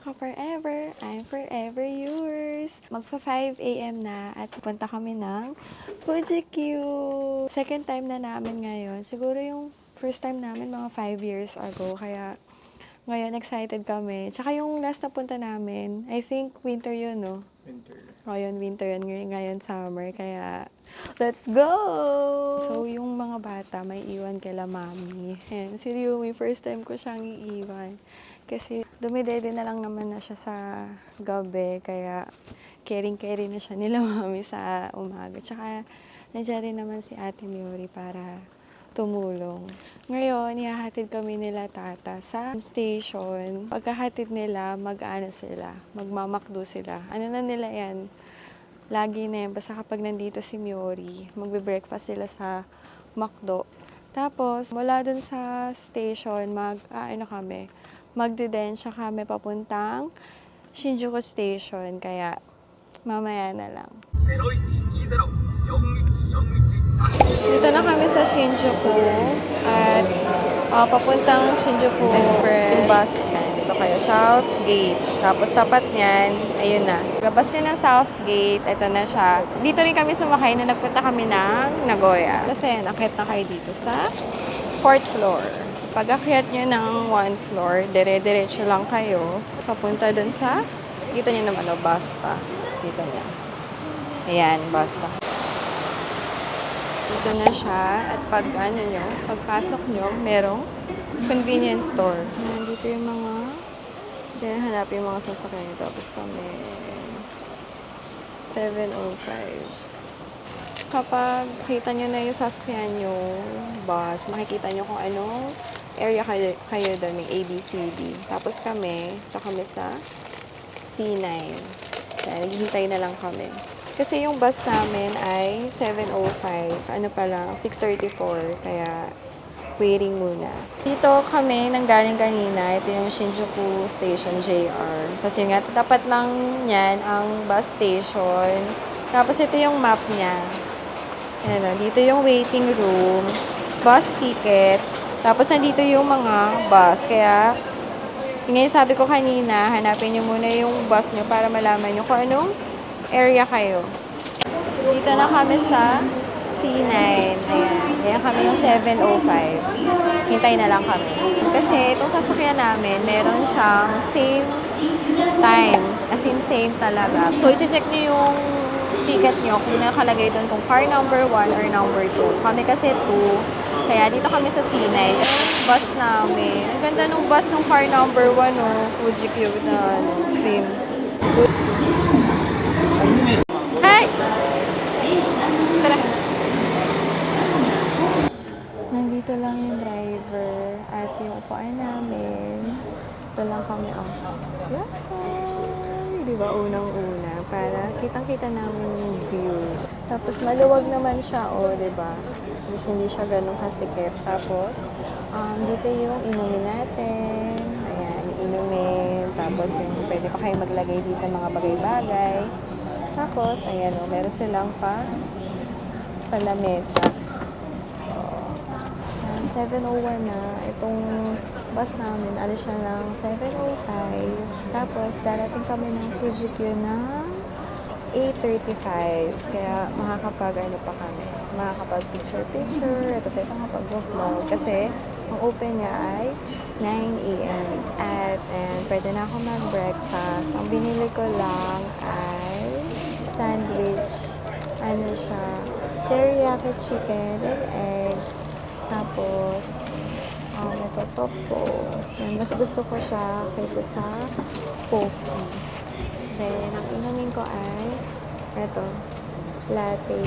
mga ka-forever, I'm forever yours. Magpa 5 AM na at punta kami ng Fuji Q. Second time na namin ngayon. Siguro yung first time namin mga 5 years ago. Kaya ngayon excited kami. Tsaka yung last na punta namin, I think winter yun, no? Winter. Ngayon winter yun, ngayon summer. Kaya let's go! So yung mga bata may iwan kila mami. And si Yumi, first time ko siyang iiwan. Kasi dumidede na lang naman na siya sa gabi, kaya caring-carry na siya nila mami sa umaga. Tsaka nandiyan rin naman si Ate Miori para tumulong. Ngayon, ihahatid kami nila tata sa station. Pagkahatid nila, mag-ano sila, magmamakdo sila. Ano na nila yan? Lagi na yan. Basta kapag nandito si Miori, magbe-breakfast sila sa McDo. Tapos, mula dun sa station, magdidensya kami papuntang Shinjuku Station. Kaya, mamaya na lang. Dito na kami sa Shinjuku at papuntang Shinjuku Express bus. Dito kayo, South Gate. Tapos tapat niyan, ayun na. Labas nyo ng South Gate, ito na siya. Dito rin kami sumakay na nagpunta kami ng Nagoya. Kasi akyat na kayo dito sa 4th floor. Pag akyat nyo ng 1 floor, dire-diretso lang kayo. Papunta dun sa, dito nyo naman, Basta. Dito niya. Ayan, Basta. Dito na siya. At pagpasok nyo, merong convenience store. Dito yung mga, hanapin yung mga sasakyan nyo. Tapos kami, 7:05. Kapag kita nyo na yung sasakyan nyo, bus, makikita nyo kung anong area kayo doon, may ABCD. Tapos ito kami sa C9. Kaya naghihintay na lang kami. Kasi yung bus namin ay 7:05. Ano pa lang, 6:34. Kaya waiting muna. Dito kami nanggaling kanina. Ito yung Shinjuku Station JR. Kasi nga, tapat lang yan ang bus station. Tapos ito yung map niya. Ayan, dito yung waiting room, bus ticket. Tapos nandito yung mga bus. Kaya, yung sabi ko kanina, hanapin nyo muna yung bus nyo para malaman nyo kung anong area kayo. Dito na kami sa C9. Ayan. Ayan kami yung 7:05. Hintay na lang kami. Kasi itong sasakyan namin, meron siyang same time. As in, same talaga. So, i-check nyo yung ticket nyo kung nakalagay doon kung car number 1 or number 2. Kami kasi 2. Kaya dito kami sa C9. Bus namin. Ang ganda ng bus ng car number 1, oh. Fuji Q na cream. Hi! Tara. Nandito lang yung driver at yung upuan namin. Ito lang kami, Di ba, unang-una, para kitang-kita namin yung view. Tapos maluwag naman siya, di ba? Hindi siya ganun kasikip. Tapos, dito yung inumin natin. Ayan, inumin. Tapos, yung pwede pa kayo maglagay dito mga bagay-bagay. Tapos, ayan, meron silang palamesa. 7:01 na. Itong bus namin, alis siya ng 7:05. Tapos, darating kami ng Fuji Q ng 8:35. Kaya, pa kami. Makakapag-picture-picture. Tapos, ito makapag-vlog. Kasi, ang open niya ay 9 AM. And pwede na ako mag-breakfast. Ang binili ko lang ay sandwich. Ano siya? Teriyaki chicken and egg. Tapos, ito topo. Yan, mas gusto ko siya kaysa sa coffee. Then, ang inumin ko ay ito, latte.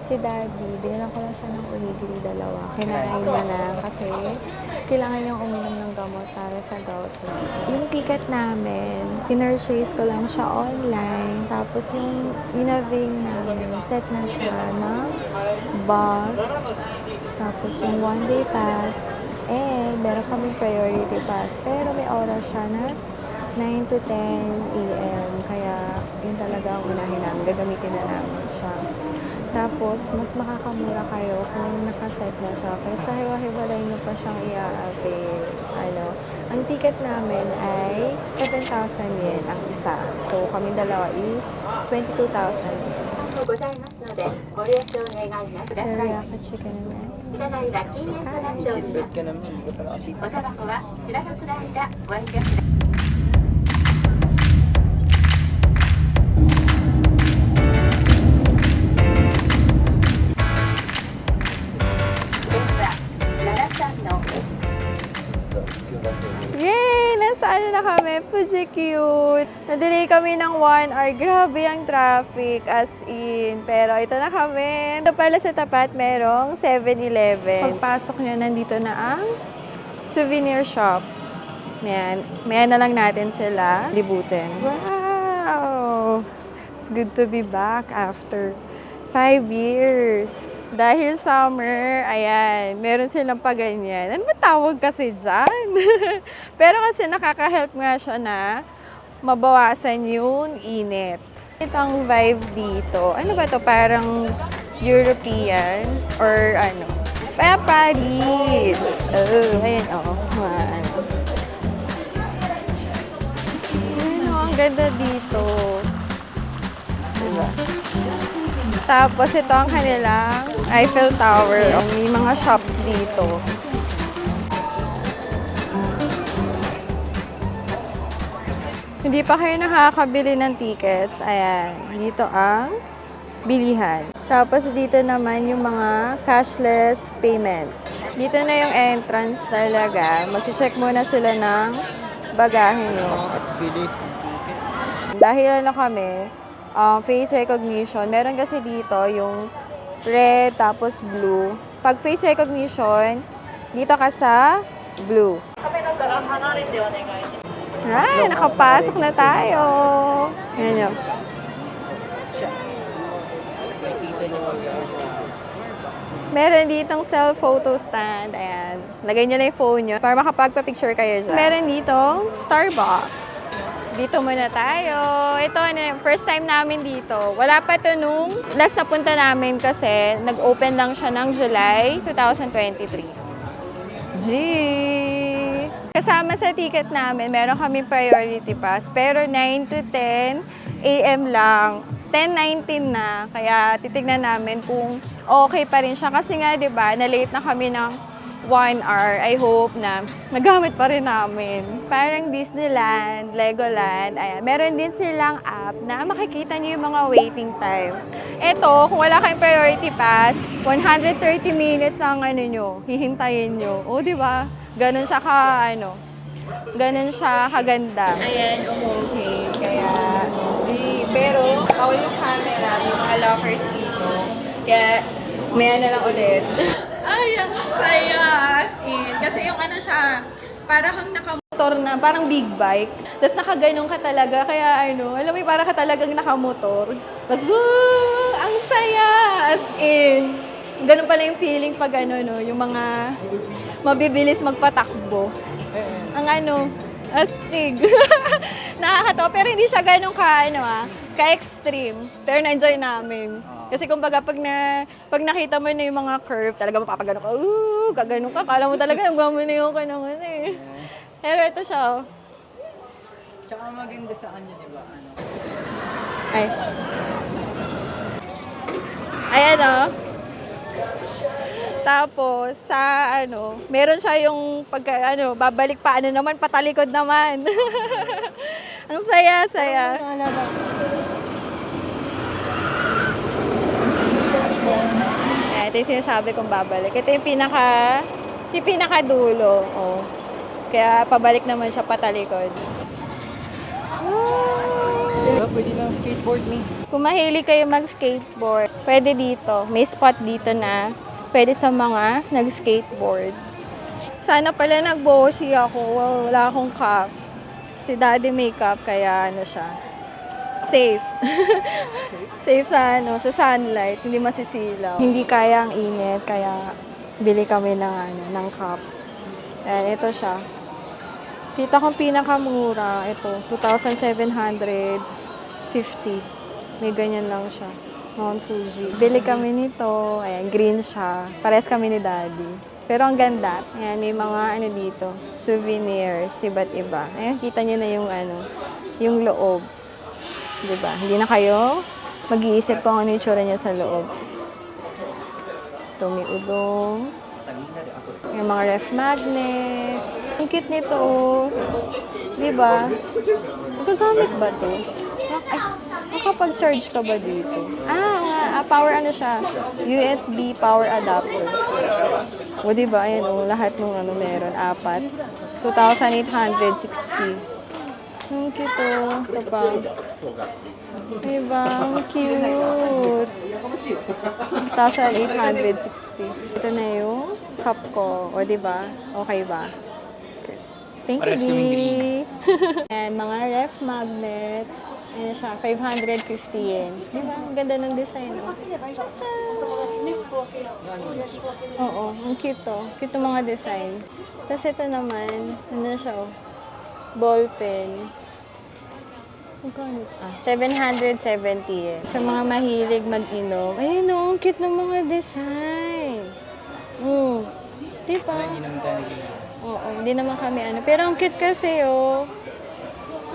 Si Daddy, binilang ko lang siya ng onigiri 2. Kinain niya na kasi kailangan niyang uminom ng gamot para sa gout. Yung ticket namin, pinurchase ko lang siya online. Tapos yung inaving namin, set na siya ng bus. Tapos yung 1-day pass. And meron kaming priority pass. Pero may oras siya na 9 to 10 AM. Kaya yun talaga ang unahin namin. Gagamitin na namin siya. Tapos, mas makakamura kayo kung nakaset na siya. Kaysa hiwa-hiwalay nyo pa siyang i-avail. Ang ticket namin ay 7,000 yen ang isa. So, kami dalawa is 22,000 yen. Teriyaki chicken naman. Silbet ka naman, hindi ka pala kasi. Yay! Nasa ano na kami? Fuji cute! Nadelay kami ng 1 hour. Grabe ang traffic, as in. Pero ito na kami. Ito pala sa tapat, merong 7-Eleven. Pagpasok nyo, nandito na ang souvenir shop. Mayan na lang natin sila libutin. Wow! It's good to be back after 5 years. Dahil summer, ayan, meron silang paganyan. Ano ba tawag kasi dyan? Pero kasi nakaka-help nga siya na mabawasan yung init. Ito ang vibe dito. Ano ba to? Parang European or ano? Paris! Oh, ayan, oh. Ano. Ayan, oh, ang ganda dito. Diba? Tapos ito ang kanilang Eiffel Tower. May mga shops dito. Hindi pa kayo nakakabili ng tickets. Ayan, dito ang bilihan. Tapos dito naman yung mga cashless payments. Dito na yung entrance talaga. Mag-check muna sila ng bagahe nyo. Pili. Dahil ano kami, face recognition. Meron kasi dito yung red tapos blue. Pag face recognition, dito ka sa blue. Ay, nakapasok na tayo. Ayan yun. Meron ditong self-photo stand. Ayan. Lagay nyo na yung phone nyo para makapagpa-picture kayo dyan. Meron ditong Starbucks. Dito muna tayo. Ito, first time namin dito. Wala pa to nung last na punta namin kasi nag-open lang siya ng July 2023. Gee! Kasama sa ticket namin, meron kami priority pass. Pero 9 to 10 a.m. lang. 10:19 na. Kaya titignan namin kung okay pa rin siya. Kasi nga, di ba, na-late na kami ng 1 hour. I hope na magamit pa rin namin. Parang Disneyland, Legoland, ayan. Meron din silang app na makikita niyo yung mga waiting time. Ito, kung wala kayong priority pass, 130 minutes ang ano nyo, hihintayin nyo. O, di ba? Ganun siya ganun siya kaganda. Ayan, okay. Kaya, pero, bawal yung camera, may mga lockers dito. Kaya, maya na lang ulit. Ay, ang saya! As in. Kasi yung ano siya, parang nakamotor na, parang big bike. Tapos nakaganong ka talaga, kaya alam mo, parang ka talagang nakamotor. Tapos, woo! Ang saya! As in. Ganun pala yung feeling pag yung mga mabibilis magpatakbo. Ang astig. Nakakatawa, pero hindi siya ganun ka-extreme. Pero na-enjoy namin. Kasi kumbaga, pag nakita mo na yung mga curve, talaga mapapagano ka, gaganon ka. Kala mo talaga, nagmamuniyo ka naman eh. Pero ito siya, Tsaka maganda sa kanya, di ba? Ay. Ayan Tapos, sa meron siya yung babalik pa, naman, patalikod naman. Ang saya-saya. Ito yung sinasabi kong babalik. Ito yung pinakadulo. Oh. Kaya pabalik naman siya patalikod. Pwede lang skateboard ni. Kung mahilig kayo mag-skateboard, pwede dito. May spot dito na pwede sa mga nag-skateboard. Sana pala nag-bossy ako. Wala akong cup. Si daddy may cup, kaya siya. Safe. Safe sa sunlight, hindi masisilaw. Hindi kaya ang init, kaya bili kami ng cup. Ayan, ito siya. Kita kong pinakamura, ito, 2,750. May ganyan lang siya. Mount Fuji. Bili kami nito. Ayan, green siya. Pares kami ni daddy. Pero ang ganda. Ayan, may mga ano dito, souvenirs, iba't iba. Ayan, kita nyo na yung ano, yung loob. Diba? Hindi na kayo mag-iisip kung ano yung tsura niya sa loob. Ito, may udong. Yung mga ref magnet. Ang cute nito, oh. Diba? Magagamit ba to? Ay, makapag-charge ka ba dito? Power ano siya? USB power adapter. O diba, ayan o, lahat ng ano meron, 4. 2,860. Ang cute o. Ito pa. Diba? Ang cute. 1,860. Ito na yung cup ko. O diba? Okay ba? Thank you, Dee. Ayan, mga ref magnet. Ayan siya, 550 yen. Diba? Ang ganda ng design, oh. Oo, ang cute to. Cute yung mga design. Tapos ito naman, ano siya, oh. Ball pen. Magkano? 770 yen. Sa mga mahilig mag-inom, ayun, oh, ang cute ng mga design. Diba? Hindi naman tayo naging Oo, hindi naman kami ano. Pero ang cute kasi, oh.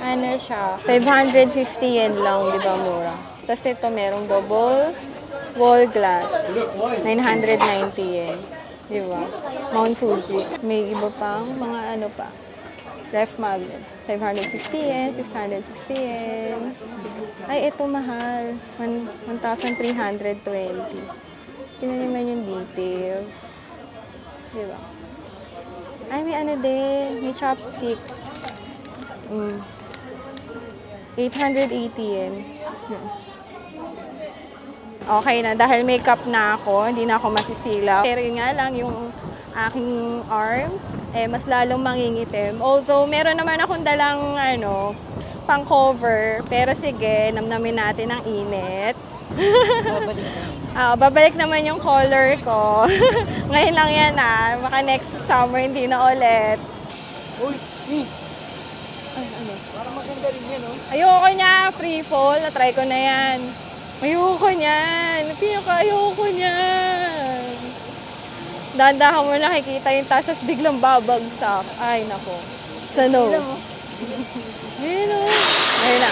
Ano siya, 550 yen lang, di ba, mura? Tapos ito, merong double wall glass, 990 yen. Di ba? Mount Fuji. May iba pang mga ano pa. Ref magnet, 550 yen, 660 yen. Ay, ito mahal. 1,320. Tingnan naman yung details. Di ba? Ay, may ano din. May chopsticks. 880 yen. Okay na. Dahil makeup na ako, hindi na ako masisilaw. Pero yun nga lang, yung aking arms, mas lalong mangingitim. Although, meron naman akong dalang, pang cover. Pero sige, namnamin natin ang init. Babalik naman yung color ko. Ngayon lang yan baka next summer hindi na ulit. Uy! Ay, ano? Parang maganda rin yan, oh. Ayoko niya, free fall. Na-try ko na yan. Ayoko niyan. Ayoko niyan. Dahan-dahan mo nakikita yung taas, biglang babagsak. Ay, nako. Sa no. Ayun o. Ayun na.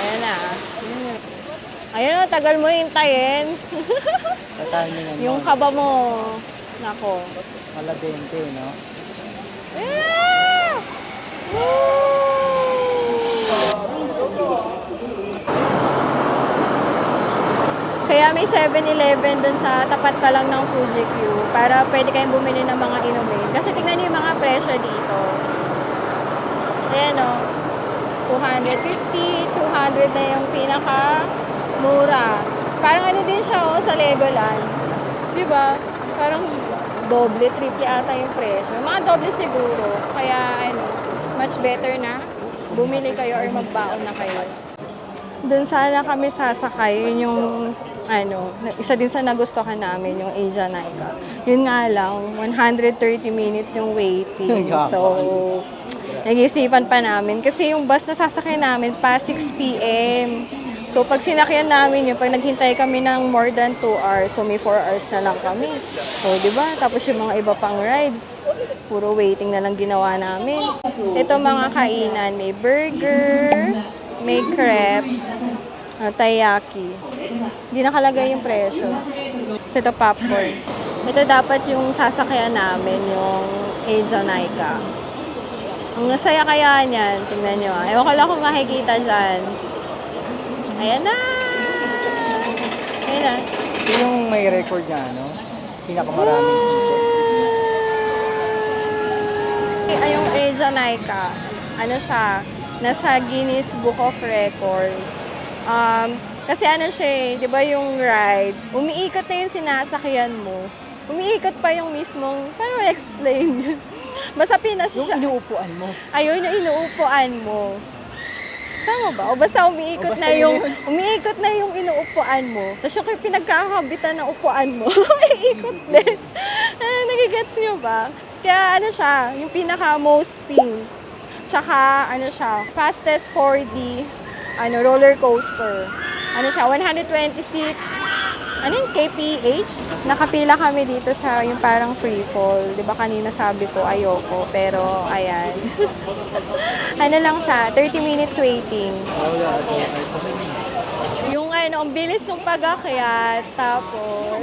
Ayun na. Ayun o, tagal mo hintayin. Tatiming ano. Yung kaba mo. Nako. Malabente, no? Ah! Kaya may 7-Eleven dun sa tapat pa lang ng Fuji Q para pwede kayong bumili ng mga inumin. Kasi tingnan niyo yung mga presyo dito. Ayan o. 250, 200 na yung pinaka mura. Parang ano din siya sa Legoland. Diba? Parang doble, triple ata yung presyo. Mga doble siguro. Kaya much better na bumili kayo or magbaon na kayo. Doon sana kami sasakay. Yun yung isa din sa nagustuhan namin, yung Asia Nika. Yun nga lang, 130 minutes yung waiting. So, nag-iisipan pa namin. Kasi yung bus na sasakay namin pa 6 p.m. So, pag sinakyan namin yun, pag naghintay kami ng more than 2 hours, so may 4 hours na lang kami. So, di ba? Tapos yung mga iba pang rides, puro waiting na lang ginawa namin. Ito mga kainan, may burger, may crepe, taiyaki. Hindi nakalagay yung presyo. Kasi ito popcorn. Ito dapat yung sasakyan namin, yung Asia Nika. Ang nasaya kaya niyan, tingnan nyo. Ewan ko lang kung makikita dyan. Ayan na! Ayan na. Ito yung may record niya, no? Pinakamaraming dito. Ay, yung Asia Nika, siya, nasa Guinness Book of Records. Kasi siya di ba yung ride, umiikot na yung sinasakyan mo. Umiikot pa yung mismong, paano explain? Basta pinas siya. Yung inuupuan mo. Ayun, yung inuupuan mo. Tama ba? O basta umiikot na yung inuupuan mo. Tapos yung pinagkakabitan ng upuan mo, iikot din. Nagigets nyo ba? Kaya siya, yung pinaka most spins. Tsaka siya, fastest 4D roller coaster. Siya, 126 ano yung KPH? Nakapila kami dito sa yung parang free fall. Di ba kanina sabi ko ayoko, pero ayan. Ano lang siya, 30 minutes waiting. Yung ano, ang bilis nung pag-akyat, tapos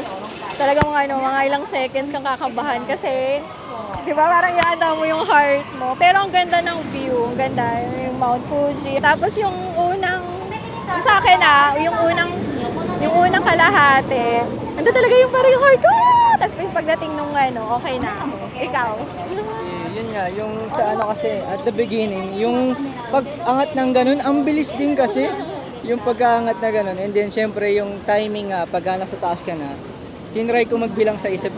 talagang mga ilang seconds kang kakabahan kasi di ba parang yata mo yung heart mo. Pero ang ganda ng view, ang ganda yung Mount Fuji. Tapos yung sa akin yung unang kalahati, ando talaga yung parang yung heart ko. Tapos yung pagdating nung okay na ako. Ikaw? Yun nga, yung sa ano kasi, at the beginning, yung pag-angat ng ganun, ang bilis din kasi. Yung pag-aangat na ganun. And then, syempre, yung timing nga, pag nasa taas ka na, tinry ko magbilang sa isip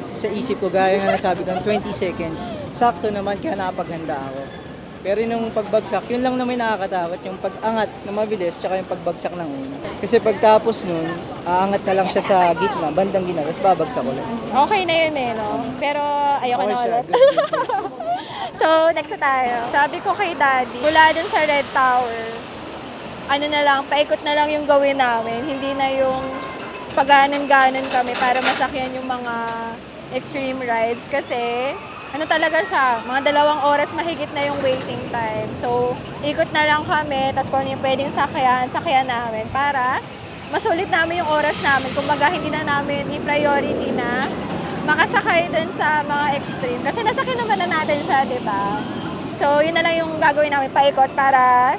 ko, gaya nga nasabi ko, 20 seconds. Sakto naman, kaya nakapaghanda ako. Pero nung pagbagsak, yun lang naman nakakatakot, yung pag-angat na mabilis, tsaka yung pagbagsak ng una. Kasi pagtapos nun, aangat na lang siya sa gitna, bandang gitna, tapos babagsak ulit. Okay na yun no? Pero ayoko Okay na siya, ulit. good, good. So, next na tayo. Sabi ko kay Daddy, mula dun sa Red Tower, ano na lang, paikot na lang yung gawin namin. Hindi na yung paganan-ganan kami para masakyan yung mga extreme rides. Kasi, ano talaga siya, mga 2 oras mahigit na yung waiting time. So, ikot na lang kami, tapos kung ano yung pwedeng sakyan namin para masulit namin yung oras namin. Kumbaga, hindi na namin i-priority na makasakay dun sa mga extreme. Kasi nasakyan naman na natin siya, di ba? So, yun na lang yung gagawin namin, paikot para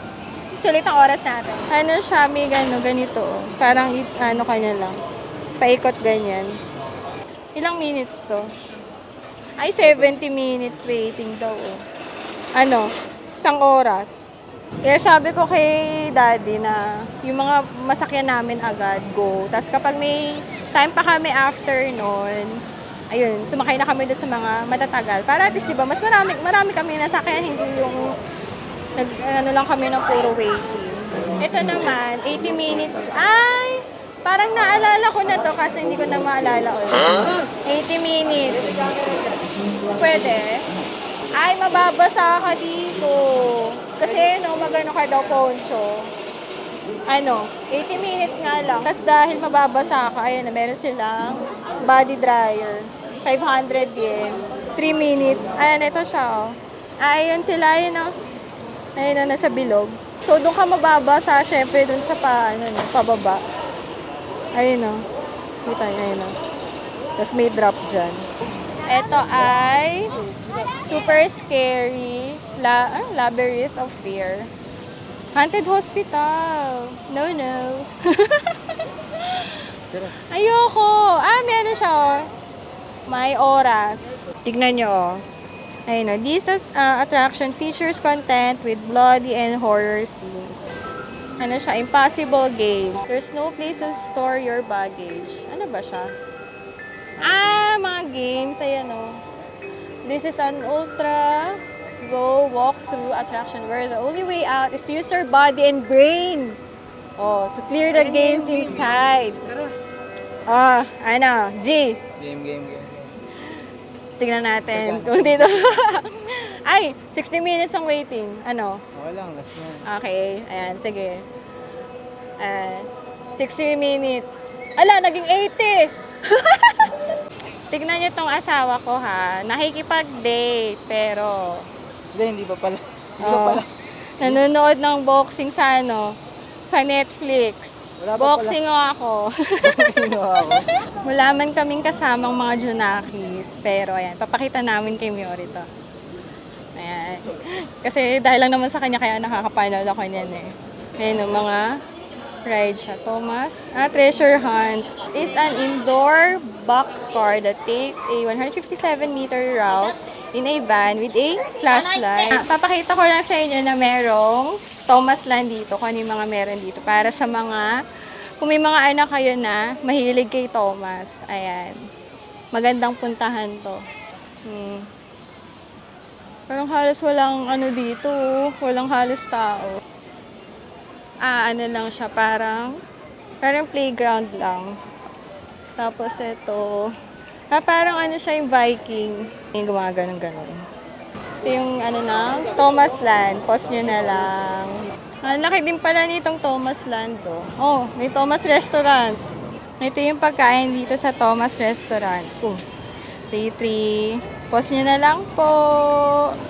sulit ang oras natin. Ano siya, may ganito. Parang, kanya lang. Paikot ganyan. Ilang minutes to? Ay, 70 minutes waiting daw. Isang oras. Kaya sabi ko kay Daddy na yung mga masakyan namin agad, go. Tapos kapag may time pa kami after nun, ayun, sumakay na kami doon sa mga matatagal. Para at least, di ba, mas marami kami nasakyan, hindi yung lang kami ng puro waiting. Ito naman, 80 minutes. Ay! Parang naalala ko na to kasi hindi ko na maalala ulit. 80 minutes. Pwede? Ay, mababasa ka dito. Kasi, magano ka daw, poncho. 80 minutes nga lang. Tapos dahil mababasa ka, ayun na, meron silang body dryer. 500 yen. 3 minutes. Ayan, ito siya, oh. Ayun sila, ayun, oh. Ayun na, nasa bilog. So, doon ka mababasa, syempre, doon sa pababa. Ayun, oh. Kita niyo, ayun, oh. Tapos may drop dyan. Ito ay super scary Labyrinth of Fear. Haunted Hospital. No. Ayoko. Meron siya, oh. May oras. Tignan nyo, oh. Ayun, oh. This attraction features content with bloody and horror scenes. Ano siya? Impossible games. There's no place to store your baggage. Ano ba siya? Mga games. Ayan, oh. This is an ultra go walk-through attraction where the only way out is to use your body and brain. Oh, to clear the games inside. G. Game. Tingnan natin kung dito. Ay, 60 minutes ang waiting. Okay lang, last na. Okay, ayan, sige. 60 minutes. Ala, naging 80! Tignan niyo tong asawa ko, ha. Nakikipag-date, pero Hindi pa pala. Hindi pa pala. nanonood ng boxing sa Netflix. Wala pa Boxing ako. Ako. Wala man kaming kasamang mga junakis, pero ayan, papakita namin kay Miori to. Ayan. Kasi dahil lang naman sa kanya, kaya nakakapanal ako niyan eh. Ayan, mga ride siya. Thomas. Treasure Hunt is an indoor boxcar that takes a 157-meter route in a van with a flashlight. Papakita ko lang sa inyo na merong Thomas Land dito, kung ano yung mga meron dito. Para sa kung may mga anak kayo na mahilig kay Thomas. Ayan. Magandang puntahan to. Parang halos walang dito. Walang halos tao. Lang siya, parang playground lang. Tapos ito, parang siya yung Viking. Yung gumaganon-ganon. Ito yung Thomas Land. Pause nyo na lang. Laki din pala nitong Thomas Land, oh. Oh, may Thomas Restaurant. Ito yung pagkain dito sa Thomas Restaurant. 3-3. Pause nyo na lang po.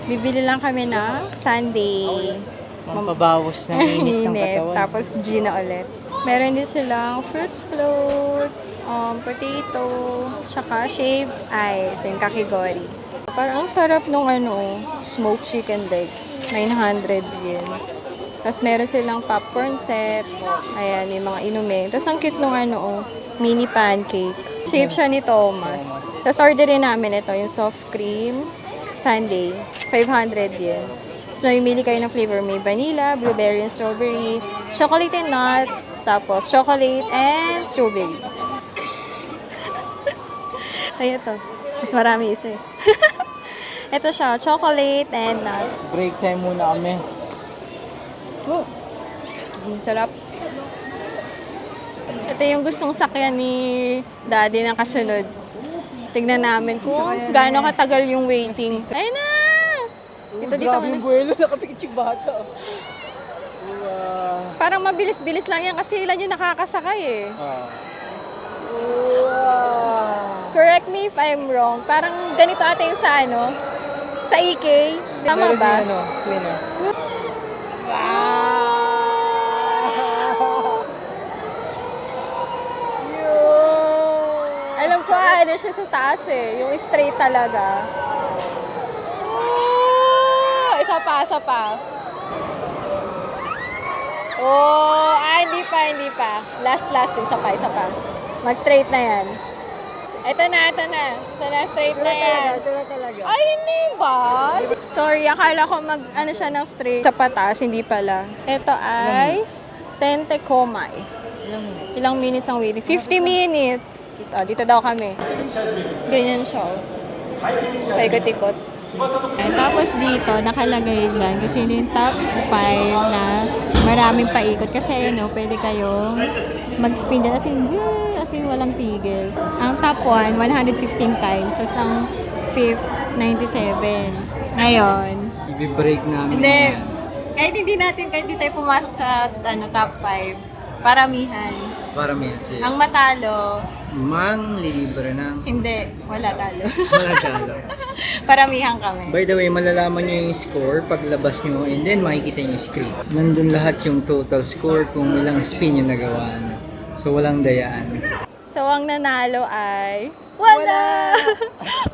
Bibili lang kami na sundae. Mampabawas ng init ng katawan. Tapos Gina ulit. Meron din silang fruits float, potato, tsaka shaved ice, yung kakigori. Parang ang sarap nung smoked chicken leg. 900 yen. Tapos meron silang popcorn set. Ayan, yung mga inumin. Tapos ang cute nung mini pancake. Shape siya ni Thomas. Tapos orderin namin ito, yung soft cream sundae. 500 yen. So, mamimili kayo ng flavor. May vanilla, blueberry, and strawberry, chocolate and nuts, tapos chocolate and strawberry. Sa'yo to. Mas marami isa eh. Ito siya, chocolate and nuts. Break time muna kami. Sarap. Ito yung gustong sakyan ni Daddy ng kasunod. Tignan namin kung gaano katagal yung waiting. Ayun na! Dito Grabe yung buwelo, nakapikit yung bata. Parang mabilis-bilis lang yan kasi ilan yung nakakasakay eh. Correct me if I'm wrong. Parang ganito ata yung sa sa EK. Tama ba? Sino? Alam ko siya sa taas eh. Yung straight talaga. Isa pa. Hindi pa. Last, isa pa. Mag-straight na yan. Ito na, straight na yan. Ito na talaga. Ay, hindi ba? Sorry, akala ko siya ng straight sa patas, hindi pala. Ito ay Tente Komai. Ilang minutes ang waiting? 50 minutes. Dito daw kami. Ganyan siya. Paikot-ikot. Tapos dito, nakalagay dyan kasi yun yung top 5 na maraming paikot. Kasi pwede kayong mag-spin dyan. As in walang tigil. Ang top 1, 115 times. Tapos ang 5th, 97. Ngayon. I-break namin. Hindi. Kahit hindi tayo pumasok sa top 5. Paramihan. Siya. Ang matalo, Manglilibre ng... hindi. Wala talo. Wala talo. Paramihan kami. By the way, malalaman nyo yung score paglabas nyo and then makikita nyo yung screen. Nandun lahat yung total score kung ilang spin yung nagawa. So, walang dayaan. So, ang nanalo ay... Wala!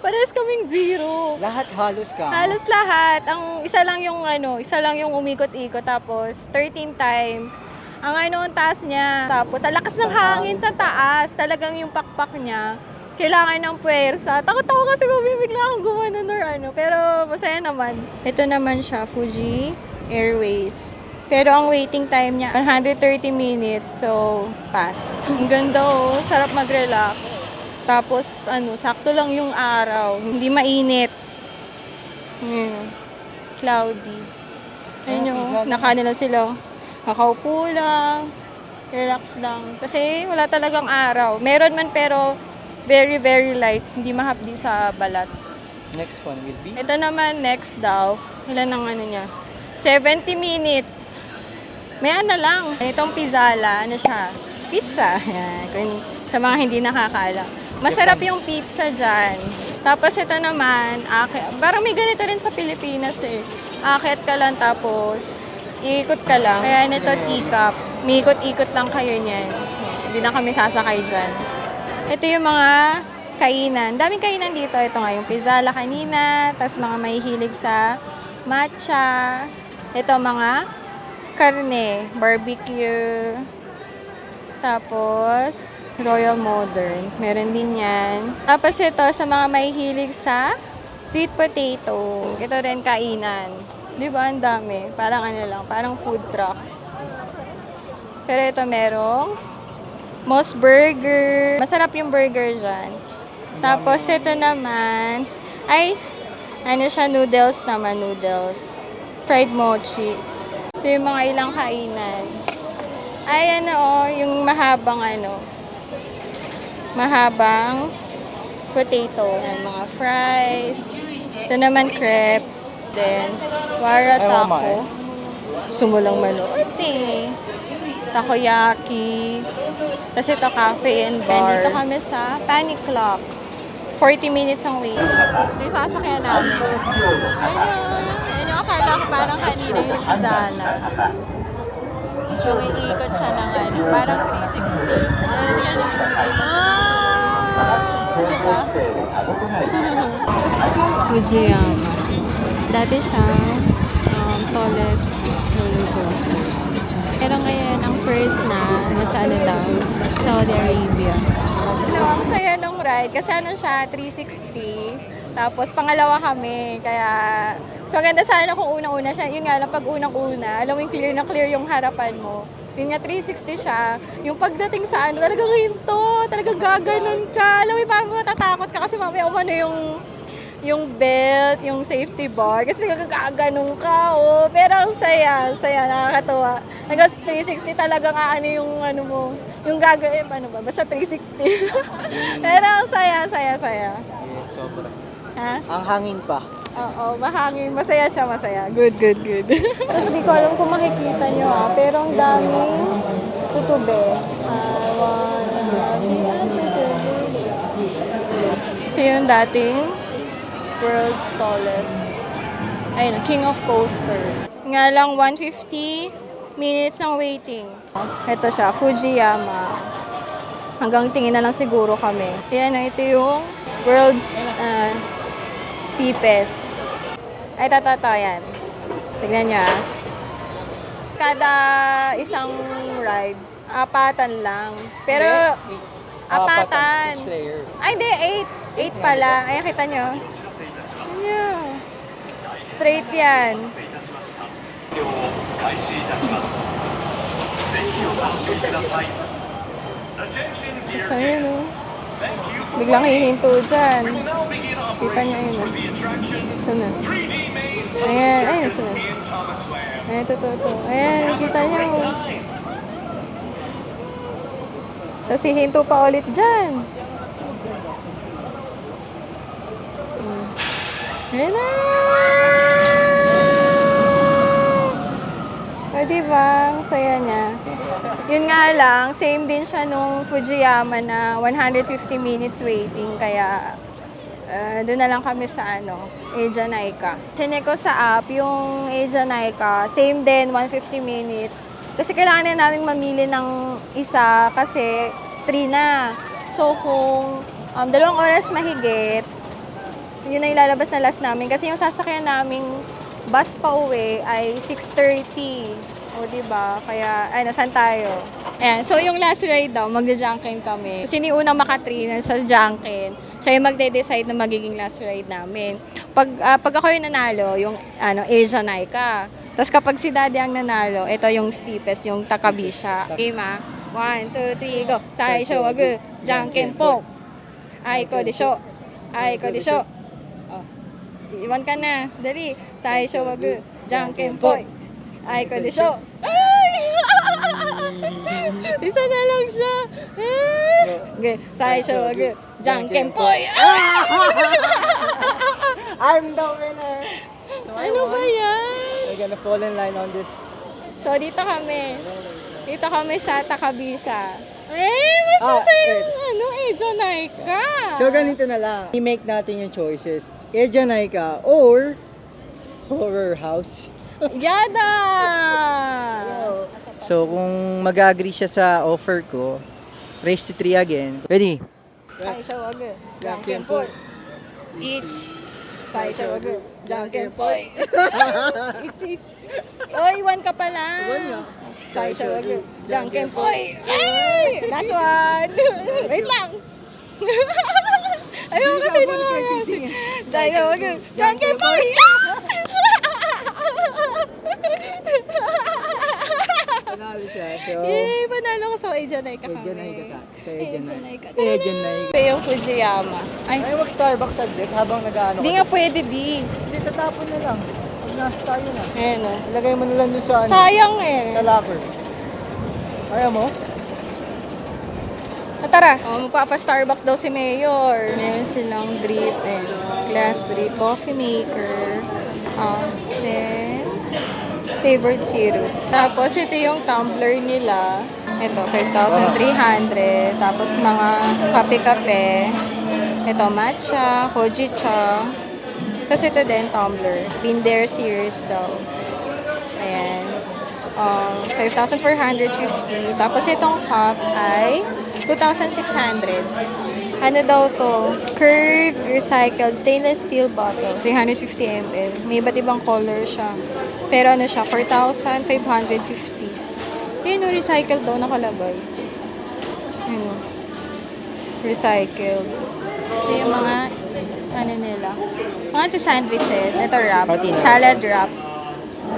Parehas kaming zero. Lahat halos ka. Halos lahat. Ang isa lang yung umikot-ikot tapos 13 times. Ang taas niya. Tapos, ang lakas ng hangin sa taas. Talagang yung pakpak niya. Kailangan ng puwersa. Takot ako kasi bigla akong gumanon or Pero, masaya naman. Ito naman siya, Fuji Airways. Pero ang waiting time niya, 130 minutes. So, pass. Ang ganda sarap mag-relax. Tapos, sakto lang yung araw. Hindi mainit. Cloudy. Ayun nakaano lang sila. Kakaupo lang. Relax lang. Kasi wala talagang araw. Meron man pero very, very light. Hindi mahapdi sa balat. Next one will be? Ito naman, next daw. Ilan ang niya? 70 minutes. May lang. Itong pizzala, siya? Pizza. Yan. Kung sa mga hindi nakakala. Masarap yung pizza dyan. Tapos ito naman, parang may ganito rin sa Pilipinas eh. Akit ka lang tapos iikot ka lang. Kaya nito teacup. May ikot-ikot lang kayo niyan. So, hindi na kami sasakay dyan. Ito yung mga kainan. Daming kainan dito. Ito nga yung pizzala kanina. Tapos mga mahihilig sa matcha. Ito mga karne. Barbecue. Tapos Royal Modern. Meron din yan. Tapos ito sa mga mahihilig sa sweet potato. Ito rin kainan. Di ba? Ang dami. Parang parang food truck. Pero ito merong Moss Burger. Masarap yung burger dyan. Tapos ito naman, siya, noodles naman, noodles. Fried mochi. Ito yung mga ilang kainan. Yung mahabang potato. Mga fries. Ito naman crepe. Then, wara taco. Gusto mo lang manood eh. Takoyaki. Tapos ito, cafe and bar. Dito kami sa Panic Clock. 40 minutes ang wait. Ito yung sasakyan namin. Ayun yung akala ko parang kanina yung Zala. So, may ikot siya ng ano, parang 360. Diba? Fujiyama. Dati siyang tallest roller coaster. Pero ngayon, ang first na, nasa ano daw, Saudi Arabia. Ang saya nung ride kasi ano siya, 360. Tapos pangalawa kami, kaya so ganda sana kung unang-una siya. Yun nga lang, pag unang-una, alam mo yung clear na clear yung harapan mo. Yun nga, 360 siya. Yung pagdating sa ano, talagang hinto, talagang gaganon ka. Alam mo yung parang matatakot ka kasi mamaya umano yung belt, yung safety bar. Kasi gaganon ka, oh. Pero ang saya, nakakatuwa. Hanggang 360 talagang ano yung ano mo, yung gagawin, ano ba, basta 360. Pero ang saya. Yes, sobra. Ha? Ang hangin pa. Oo, mahangin. Masaya siya, masaya. Good. Tapos di ko alam kung makikita nyo pero ang daming tutube. Ito yung dating world's tallest. Ayun, King of Coasters. Nga lang 150 minutes ang waiting. Ito siya, Fujiyama. Hanggang tingin na lang siguro kami. Yan, ito yung world's steepest. Ay, yan. Tignan nyo Kada isang ride, apatan lang. Pero, apatan. Ay, hindi, 8 pala. Ayan, kita nyo. Ayan. Straight yan. So, yun biglang hihinto dyan. Kita niya yun. Sana. Ayan, sana. Ayan, ito. Ayan, kita niya. Tapos hihinto pa ulit dyan. Ayan na! O, diba? Ang saya niya. Yun nga lang, same din siya nung Fujiyama na 150 minutes waiting. Kaya, doon na lang kami sa Asia Naika. Chinek ko sa app, yung Asia Naika, same din, 150 minutes. Kasi kailangan na namin mamili ng isa kasi 3 na. So, kung 2 oras mahigit, yun na yung lalabas na last namin. Kasi yung sasakyan naming bus pa uwi ay 6:30. O, diba? Kaya, nasan tayo? Ayan. So, yung last ride daw, magja-junkin kami. Sino yung unang makatrain sa junkin? Siya yung magde-decide na magiging last ride namin. Pag ako yung nanalo, yung Asia Naika. Tapos kapag si Daddy ang nanalo, ito yung steepest, yung Takabisha. Game 1, 2, 3, go! Saisho wa guu, janken po! Aiko desho! Aiko desho! Iwan ka na. Dali. Saisho wa guu, janken po! Aiko desho! Ay! Isa na lang siya. Okay. Saisho wa guu, janken po! I'm the winner! Ano ba yan? We're gonna fall in line on this. So, dito kami. Dito kami sa Takabisha. Mas masaya yung Asia Naika. So, ganito na lang. I-make natin yung choices. Asia Naika or Horror House. Yada! So, kung mag-agree siya sa offer ko, raise to 3 again. Ready? Saisho wa guu, janken po! Each. Saisho wa guu, janken po! Each. Oy, 1 ka pa lang. 1 nga. Saisho wa guu, janken po! Ay! Last one! Wait lang! Ayaw kasi naman. Saisho wa guu, janken po! Panalo siya. So, Yay! Panalo ko sa Asia Naika kami. Asia Naika ka. Sa Asia Naika. Asia Naika. Ito yung Fujiyama. Ay, Ay, mag-Starbucks saglit habang nag-ano hindi ka. nga pwede, di. Hindi, tatapon na lang. Pag nasa tayo na. Ayan o. Ilagay mo na lang dun sa Sayang eh. sa locker. Kaya mo? Tara. Magpapa-Starbucks daw si Mayor. Meron silang drip glass drip, coffee maker. Then, flavored syrup. Tapos, ito yung tumbler nila. Ito, 5,300. Tapos, mga kape-kape. Ito, matcha, hojicha. Tapos, ito din, tumbler. Binder series daw. Ayan. 5,450. Tapos, itong cup ay 2,600. Ano daw to? Curved, recycled, stainless steel bottle. 350 ml. May iba't ibang color siya. Pero ano siya? 4,550. Ayun o, recycled daw nakalagay. Ayun o. Recycled. Ito yung mga, ano nila. Mga to sandwiches. Ito wrap. Salad wrap.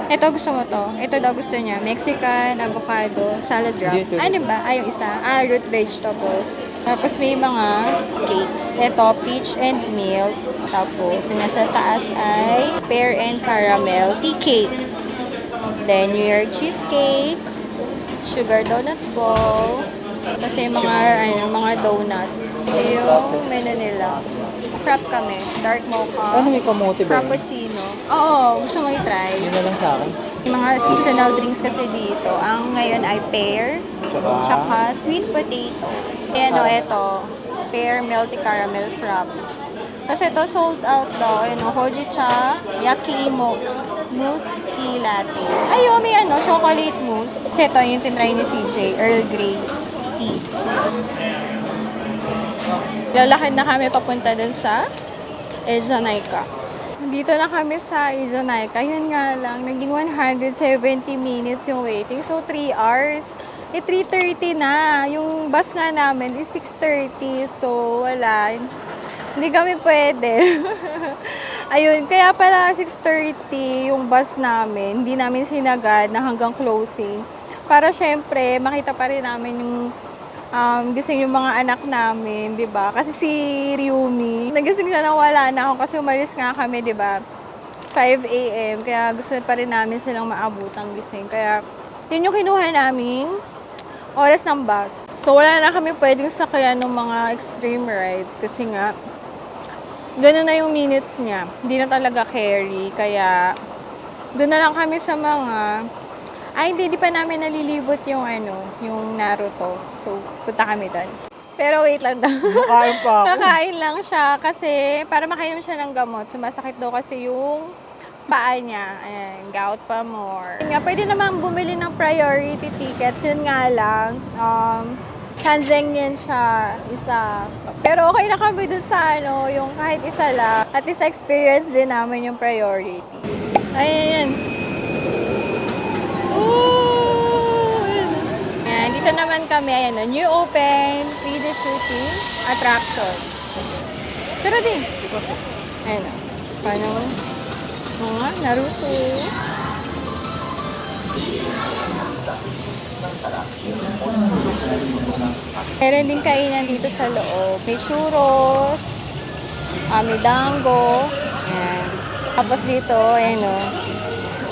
Ito gusto mo to. Ito daw gusto niya. Mexican, avocado, salad wrap. Ano ba? Ay, yung isa. Root vegetables. Tapos may mga cakes. Ito, peach and milk. Tapos, yung nasa taas ay pear and caramel tea cake. Then, New York cheesecake. Sugar donut ball. Tapos yung mga donuts. Ito yung menu nila. Frap kami. Dark mocha. Ano may kamote ba? yun? Frappuccino. Oo, gusto mo i-try. Yun na lang sa akin. Yung mga seasonal drinks kasi dito. Ang ngayon ay pear, tsaka sweet potato. Ayan o, ito. Pear melty caramel frap. Tapos ito sold out daw. Ayan o, hojicha, yakimo, mousse tea latte. Ay, may chocolate mousse. Kasi ito yung tinry ni CJ, Earl Grey tea. Lalakad na kami papunta dun sa Ejanaika. Dito na kami sa Ejanaika. Yun nga lang, naging 170 minutes yung waiting. So, 3 hours. 3:30 na. Yung bus nga namin is 6:30. So, wala. Hindi kami pwede. Ayun, kaya pala 6:30 yung bus namin. Hindi namin sinagad na hanggang closing. Para syempre, makita pa rin namin yung gising yung mga anak namin, 'di ba? Kasi si Ryumi, nagising na wala na ako kasi umalis nga kami, 'di ba? 5 AM, kaya gusto pa rin namin silang maabutang gising. Kaya yun yung kinuha naming oras ng bus. So wala na kami pwedeng sakyan ng mga extreme rides kasi nga ganun na yung minutes niya. Hindi na talaga carry, kaya doon na lang kami sa mga hindi pa namin nalilibot yung yung Naruto. So, punta kami doon. Pero wait lang daw. Makain pa ako. Kakain lang siya kasi para makainom siya ng gamot. Sumasakit daw kasi yung paa niya. Ayan, gout pa more. Nga, pwede naman bumili ng priority tickets. Yun nga lang, Shenzhen siya, isa. Pero okay na kami dun sa yung kahit isa lang. At least experience din namin yung priority. Ayan. Ayan, dito naman kami, ayan, new open 3D shooting attraction. Pero din, ayan o, paano mga Naruto. Meron din kainan dito sa loob. May churros, may dango, ayan. Tapos dito, ayan o,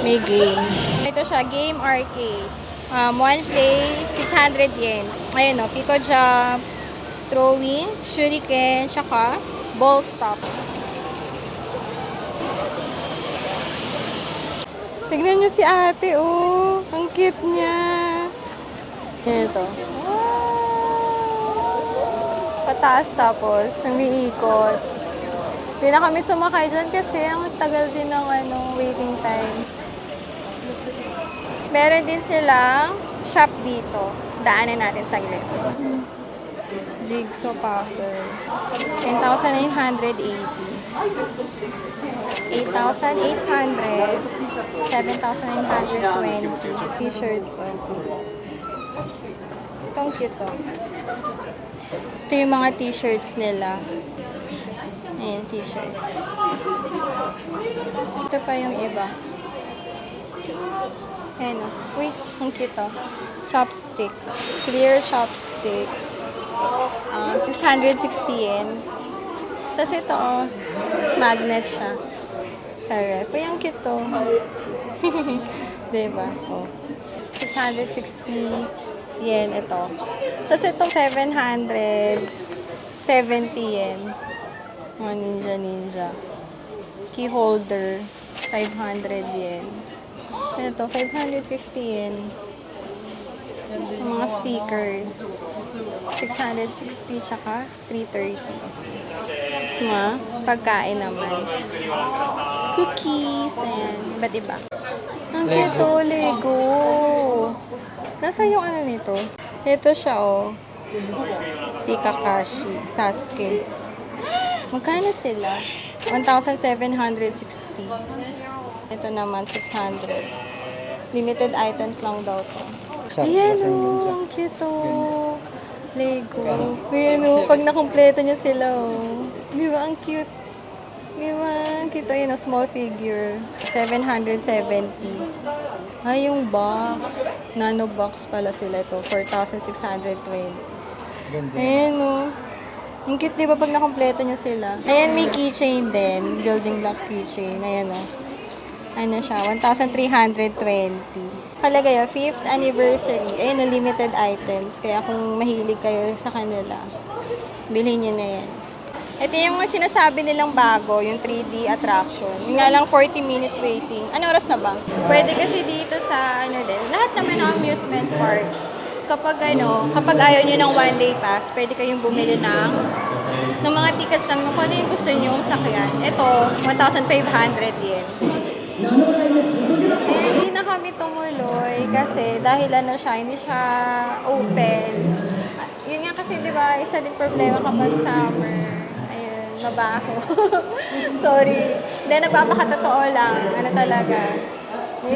may game. Ito siya, game arcade. One play, 600 yen. Ayan o, Pico Jump, throwing, shuriken, tsaka ball stop. Tignan nyo si ate, oh. Ang cute niya. Ito. Pataas tapos, umiikot. Hindi na kami sumakay dyan kasi ang tagal din ng waiting time. Meron din silang shop dito. Daanan natin saglit. Jigsaw puzzle. 10,980. 8,800. 7,920. T-shirts. Itong cute to. Ito yung mga t-shirts nila. Ayan, t-shirts. Ito pa yung iba. Ayan o. Uy, ang cute o. Chopstick. Clear chopsticks. 660 yen. Tapos ito o. Magnet siya. Sa ref. Uy, ang cute o. Diba? O. 660 yen ito. Tapos itong 770 yen. Mga ninja. Key holder. 500 yen. Ito, 550 yen. Yung mga stickers. 660 tsaka 330. So, mga pagkain naman. Cookies and iba't iba. Ang cute oh, Lego. Nasaan yung ano nito? Ito siya oh. Si Kakashi, Sasuke. Magkano sila? 1,760. Ito naman, 600. Limited items lang daw to. Ayan o, ang cute o. Lego. Ayan o, pag nakompleto nyo sila o. Di ba, ang cute. Di ba, ang cute o, yun o, small figure. 770. Ay, yung box. Nano box pala sila ito. 4,620. Ayan o. Ang cute, di ba, pag nakompleto nyo sila. Ayan, may keychain din. Building blocks keychain. Ayan o. Ano siya, 1,320. Halaga yun, 5th anniversary. Ayun, no, limited items. Kaya kung mahilig kayo sa kanila, bilhin nyo na yan. Ito yung sinasabi nilang bago, yung 3D attraction. Yung nga lang 40 minutes waiting. Ano oras na ba? Pwede kasi dito sa, ano din, lahat naman ng amusement parks. Kapag ayaw nyo ng one day pass, pwede kayong bumili ng mga tickets lang kung ano yung gusto nyo sakyan. Ito, 1,500 yen. Hindi na kami tumuloy kasi dahil hindi siya open. Yun nga kasi, di ba, isa din problema kapag summer. Ayun, mabaho. Sorry. Hindi, nagpapakatotoo lang. Ano talaga.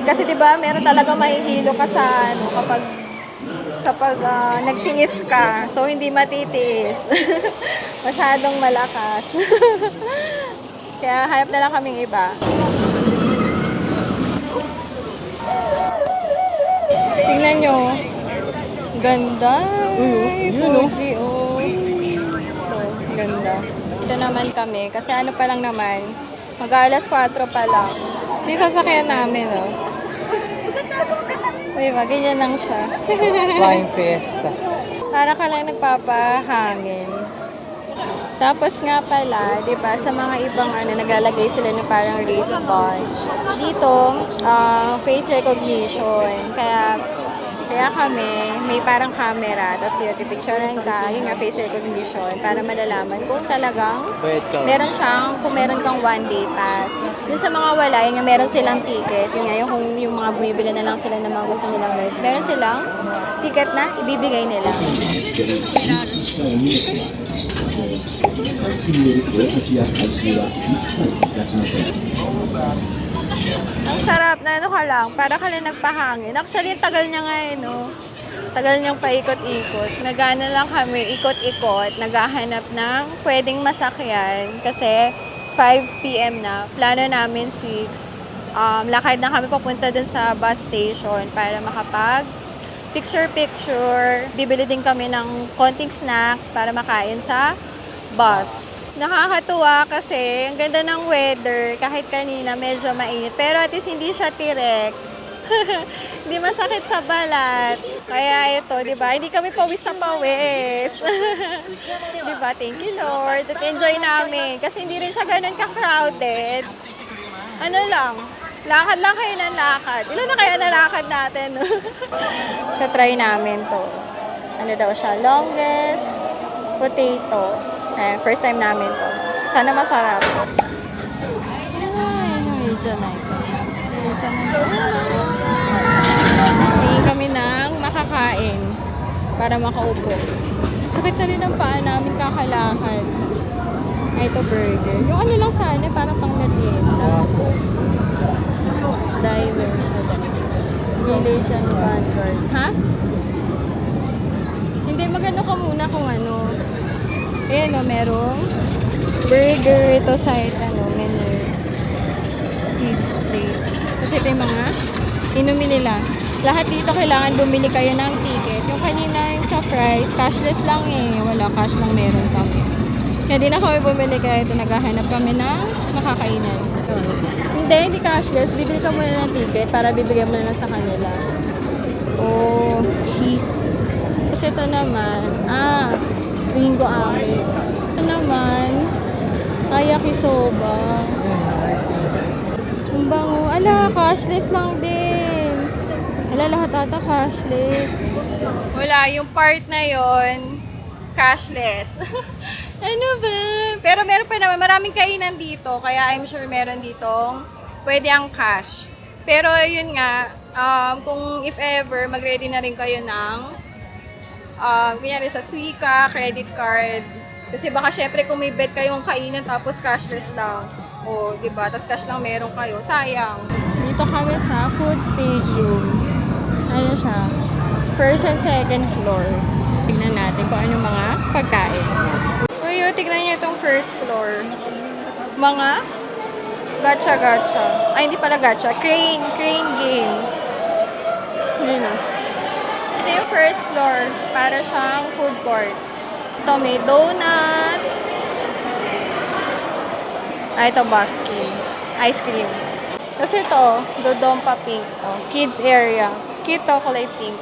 Kasi di ba, meron talaga mahihilo ka sa kapag nagtiis ka. So, hindi matitiis. Masyadong malakas. Kaya hanap na lang kaming iba. Tingnan nyo. Ganda. Fuji, oh. Ito, ganda. Ito naman kami. Kasi ano pa lang naman. Mag-alas 4 pa lang. Ito yung sasakyan namin, oh. Diba, ganyan lang siya. Flying Fiesta. Para ka lang nagpapahangin. Tapos nga pala, di ba, sa mga ibang naglalagay sila ng parang wristband. Dito, face recognition. Kaya kami, may parang camera, tapos yun, pipicturean ka, yun nga, face recognition, para malalaman kung talagang kung meron kang one day pass. Yun sa mga wala, yun nga, meron silang ticket. Yun nga, yung mga bumibili na lang sila ng mga gusto nilang merch. Meron silang ticket na ibibigay nila. Ang sarap na ka lang, para ka lang nagpahangin. Actually, tagal niya nga no? Tagal niyang paikot-ikot. Nagana lang kami, ikot-ikot, naghahanap ng pwedeng masakyan. Kasi 5 PM na, plano namin 6. Lakad na kami papunta dun sa bus station para makapag picture-picture. Bibili din kami ng konting snacks para makain sa bus. Nakakatuwa kasi ang ganda ng weather. Kahit kanina medyo mainit. Pero at least hindi siya tirek. Hindi masakit sa balat. Kaya ito, di ba? Hindi kami pawis na pawis. Di ba? Thank you, Lord. At enjoy namin. Kasi hindi rin siya ganun ka-crowded. Ano lang, lakad lang kayo ng lakad. Ilan na kaya nalakad natin? Tatry namin to. Ano daw siya? Longest potato. First time namin to. Sana masarap. Tingin kami ng makakain para makaupo. Sakit na rin ang paa namin kakalakad. Ito burger. Yung ano lang sana, parang pang merienda. Diner siya dahil. Village Vanguard. Ha? Hindi, magano ka muna kung ano. Ayan o, merong burger. Ito sa menu. Kids plate. Kasi ito yung mga inumin nila. Lahat dito kailangan bumili kayo ng ticket. Yung kanina yung sa fries, cashless lang eh. Wala, cash lang meron kami. Kaya di na kami bumili kaya ito naghahanap kami ng makakainan. Hindi cashless. Bibili ka muna ng ticket para bibigyan mo na lang sa kanila. Oh, cheese. Kasi ito naman, Ringo Ame. Ito naman, yakisoba. Ang bango. Ala, cashless lang din. Wala, lahat ata cashless. Wala, yung part na yon cashless. Ano ba? Pero meron pa naman, maraming kainan dito, kaya I'm sure meron ditong pwede ang cash. Pero yun nga, kung if ever, mag-ready na rin kayo ng kunyari sa Suica, credit card. Kasi baka syempre kung may bet kayong kainan tapos cashless lang. O, di ba? Tapos cash lang meron kayo. Sayang. Dito kami sa food stage room. Ano siya? First and second floor. Tignan natin kung ano mga pagkain. Uy, tignan niyo itong first floor. Mga gacha-gacha. Ay, hindi pala gacha. Crane game. Yun o. Ito yung first floor. Para siyang food court. Ito may donuts. Ito basking. Ice cream. Tapos ito, Dodonpa pink. Kids area. Cute chocolate pink.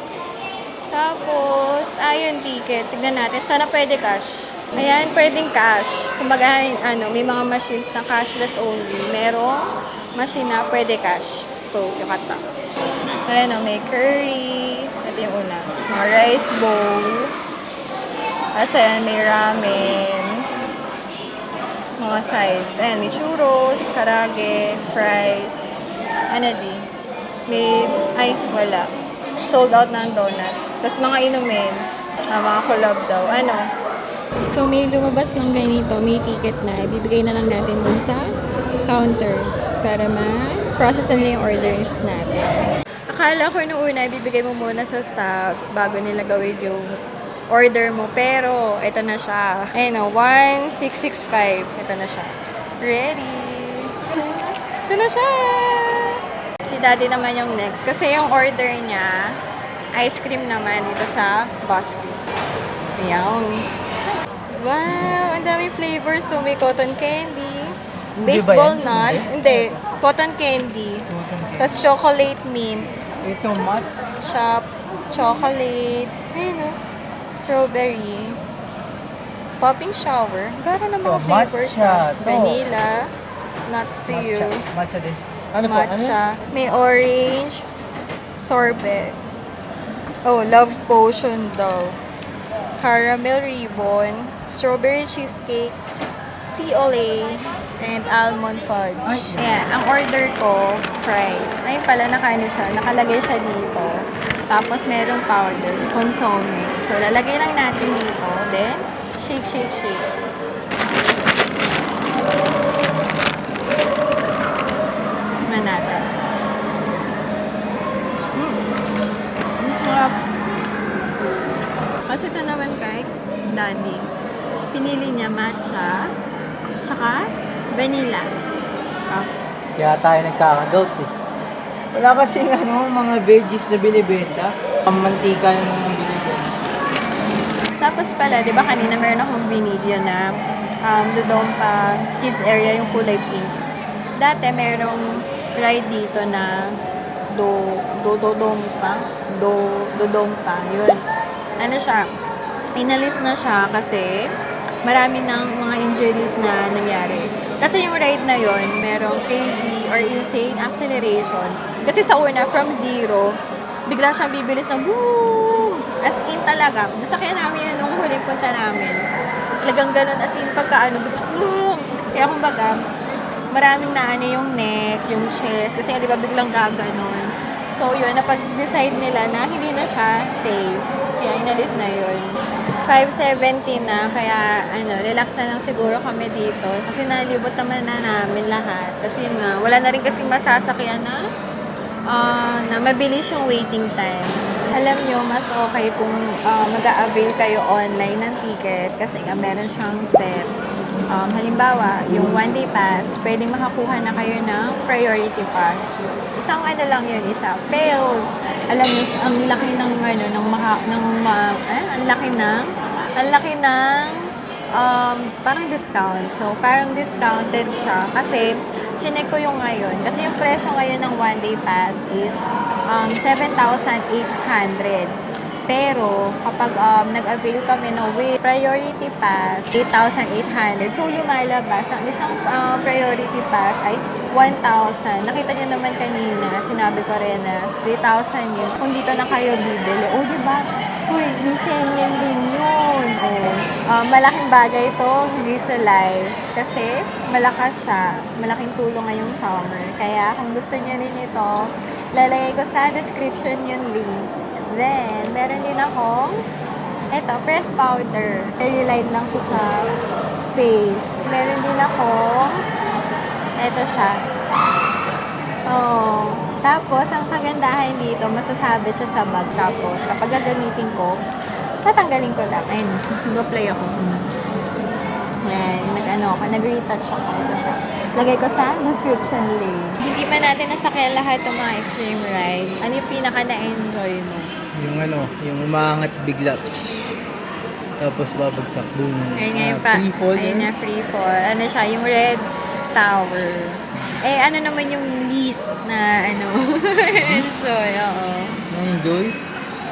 Tapos, ayun, ticket. Tignan natin. Sana pwede cash. Ayan, pwedeng cash. Kumbaga, may mga machines na cashless only. Merong machine na pwede cash. So, yung kata. Ayan, may curry. Ito yung una. Mga rice bowl. Tapos, ayan, may ramen. Mga sides. Ayan, may churros, karage, fries. Ano di? Ay, wala. Sold out na ang donut. Tapos mga inumin. Mga collab daw. Ano? So, may lumabas ng ganito. May ticket na. Ibibigay na lang natin dun sa counter para ma-process na nila yung orders natin. Akala ko nung una, ibibigay mo muna sa staff bago nila gawin yung order mo. Pero, ito na siya. Ayun o, 1665. Ito na siya. Ready! Ito na siya! Si daddy naman yung next. Kasi yung order niya, ice cream naman dito sa basket. Ayan. Wow! Ang dami flavors. So, may cotton candy. Baseball nuts. Hindi. Cotton candy. Tapos chocolate mint. Ito, matcha. Chocolate. Ayun o. Strawberry. Popping shower. Gara ng mga flavors. Vanilla. Nuts to you. Matcha this. Ano po? Matcha. May orange. Sorbet. Oh, love potion daw. Caramel ribbon. Strawberry cheesecake. Tea Olay. And almond fudge. Ayan. Ang order ko, fries. Ayun pala, nakalagay siya dito. Tapos, merong powder. Consomme. So, lalagay lang natin dito. Then, shake, shake, shake. Tignan natin. Sarap. Kasi ito naman kay daddy. Pinili niya matcha, tsaka vanilla. Kaya tayo nagkakagout eh. Wala kasing mga veggies na binibenta. Ang mantika yung mga binibenta. Tapos pala, di ba kanina meron akong binidyo na Dodonpa kids area yung kulay pink. Dati merong ride dito na Dodonpa. Yun. Ano siya? Inalis na siya kasi marami ng mga injuries na nangyari. Kasi yung ride na yon merong crazy or insane acceleration. Kasi sa una, from zero, bigla siyang bibilis ng boom! As in talaga. Nasakyan namin yun nung huling punta namin. Talagang ganun, as in pagkaano, biglang boom! Kaya kumbaga, maraming naano yung neck, yung chest, kasi di ba biglang gaganon. So yun, napag-decide nila na hindi na siya safe. Kaya inalis na yun. 5:70 na, kaya relax na lang siguro kami dito. Kasi nalibot naman na namin lahat. Kasi yun nga, wala na rin kasing masasakyan na mabilis yung waiting time. Alam nyo, mas okay kung mag-a-avail kayo online ng ticket kasi nga meron siyang set. Halimbawa, yung one-day pass, pwedeng makakuha na kayo ng priority pass. Isang lang yun, isa. Pero, alam niyo, ang laki ng ang laki ng parang discount. So, parang discounted siya kasi chinek ko yung ngayon. Kasi yung presyo ngayon ng one-day pass is 7,800. Pero, kapag nag-avail kami ng with priority pass, 8,800. So, lumalabas, ang isang priority pass ay 1,000. Nakita niyo naman kanina, sinabi ko rin na 3,000 yun. Kung dito na kayo bibili, o diba? Uy, Giselle din yun. Malaking bagay ito, Giselle Life. Kasi, malakas siya. Malaking tulong ngayong summer. Kaya, kung gusto niyo rin ito, lalagay ko sa description yung link. Then, meron din akong ito, press powder. Very light lang siya sa face. Meron din ako ito siya. Oh. Tapos, ang kagandahan dito, masasabi siya sa bag. Tapos, kapag gagamitin ko, tatanggalin ko lang. Ayun, mag-apply ako. Ayan, nag-retouch ako. Ito siya. Lagay ko sa description link. Hindi pa natin nasakyan lahat ng mga extreme rides. Ano yung pinaka na-enjoy mo? Yung umaangat biglaps. Tapos babagsak. Boom. Ayun nga yung Free fall. ayun na, free fall. Ano siya, yung Red Tower. Eh, ano naman yung least na, enjoy, oo. Na-enjoy?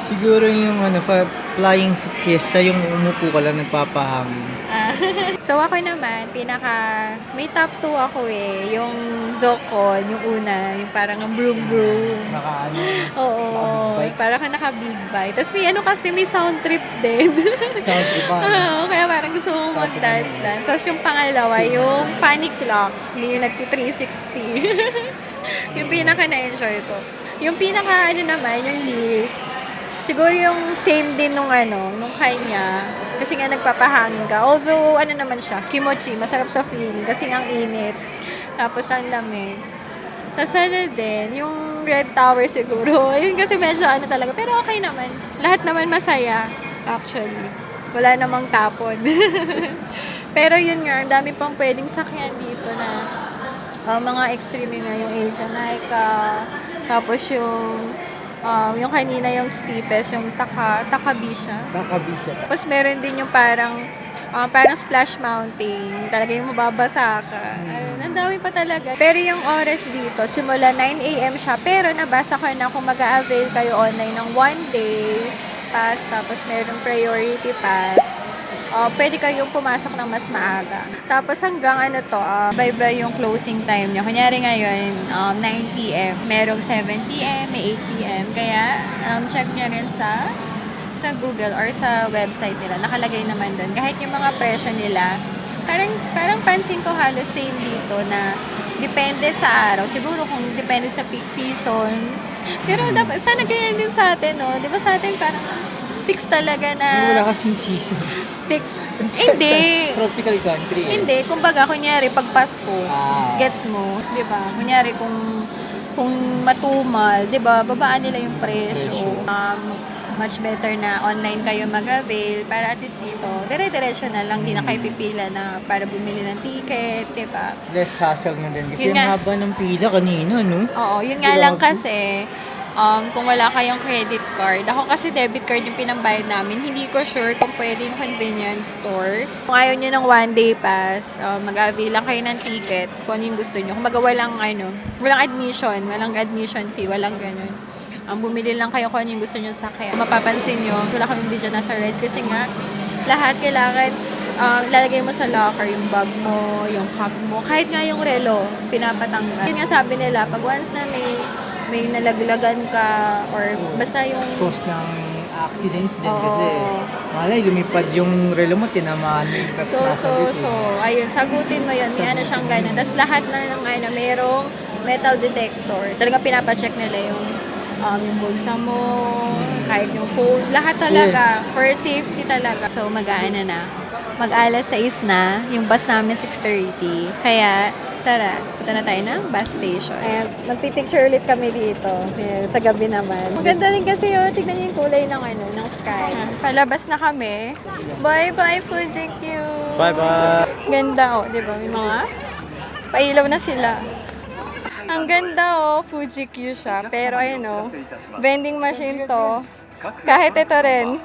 Siguro yung flying fiesta, yung umupo ka lang nagpapahangin. So, ako naman, may top 2 ako eh. Yung Zocon, yung una, yung parang ang broom. Naka-ano? Oo, Naka-big bike? parang ka naka-big bike. Tapos may sound trip din. Sound trip ba? Oo, kaya parang gusto mong mag-dance. Tapos yung pangalawa, yung Panic Lock, yung nagti-360. Yung pinaka na-enjoy ko. Yung pinaka naman, yung least, siguro yung same din nung kanya. Kasi nga nagpapahangin ka. Although, naman siya, kimochi, masarap sa feeling. Kasi nga ang init. Tapos ang lamig. Tapos din, yung Red Tower siguro. Yun kasi medyo talaga. Pero okay naman. Lahat naman masaya, actually. Wala namang tapon. Pero yun nga, ang dami pang pwedeng sakyan dito na mga extreme nga yung Asian Laika. Tapos yung kanina yung steepest, yung Takabisha. Takabisha. Tapos meron din yung parang splash mountain. Talaga yung mababasa ka. Ayun, ang dami pa talaga. Pero yung oras dito, simula 9 a.m. siya. Pero nabasa ko na kung mag-a-avail kayo online ng 1 day pass, tapos merong priority pass, pwede kayong pumasok ng mas maaga. Tapos hanggang bye-bye yung closing time niya. Kunyari ngayon, 9 p.m. Merong 7 p.m., may 8 p.m. Kaya, check niya rin sa Google or sa website nila. Nakalagay naman doon. Kahit yung mga presyo nila, parang pansin ko halos same dito na depende sa araw. Siguro kung depende sa peak season. Pero dapat, sana ganyan din sa atin, no? Di ba sa atin parang fix talaga na... Wala kasing season. Fix. Hindi. Sa tropical country. Hindi. Kumbaga, kunyari, pag Pasko, gets mo, di ba? Kunyari, kung matumal, di ba, babaan nila yung presyo. Much better na online kayo mag-avail para at least dito, dire-diretso na lang, di na kayo pipila na para bumili ng ticket, di ba? Less hassle na din. Kasi Yun ang nga. haba ng pila kanina, no? Oo, yun nga lang kasi, kung wala kayong credit card, ako kasi debit card yung pinambayad namin, hindi ko sure kung pwede yung convenience store. Kung ayaw nyo ng 1 day pass, mag-avail lang kayo ng ticket kung ano yung gusto nyo. Kung walang admission fee, walang ganun. Bumili lang kayo kung ano yung gusto nyo sakyan. Mapapansin nyo, wala kaming video na sa rides kasi nga, lahat kailangan lalagay mo sa locker yung bag mo, yung cup mo, kahit nga yung relo, pinapatanggal. Yun nga sabi nila, pag once na may nalaglagan ka, or basta yung... Cause ng accidents din Oo. kasi malay lumipad yung relo mo, tinamaan mo yung ayun, sagutin mo yun, may siyang ganun. Tapos lahat na ng merong metal detector. Talagang pinapacheck nila yung bulsa mo, kahit yung phone, lahat talaga, for safety talaga. So, mag-alas 6 na, yung bus namin 6:30. Kaya, tara, punta na tayo ng bus station. Ayan, magpipicture ulit kami dito. Ayan, sa gabi naman. Maganda rin kasi tignan niyo yung kulay ng sky. Palabas na kami. Bye-bye, Fuji Q! Bye-bye! Ganda di ba? May mga pailaw na sila. Ang ganda Fuji Q siya. Pero vending machine to. Kahit ito rin.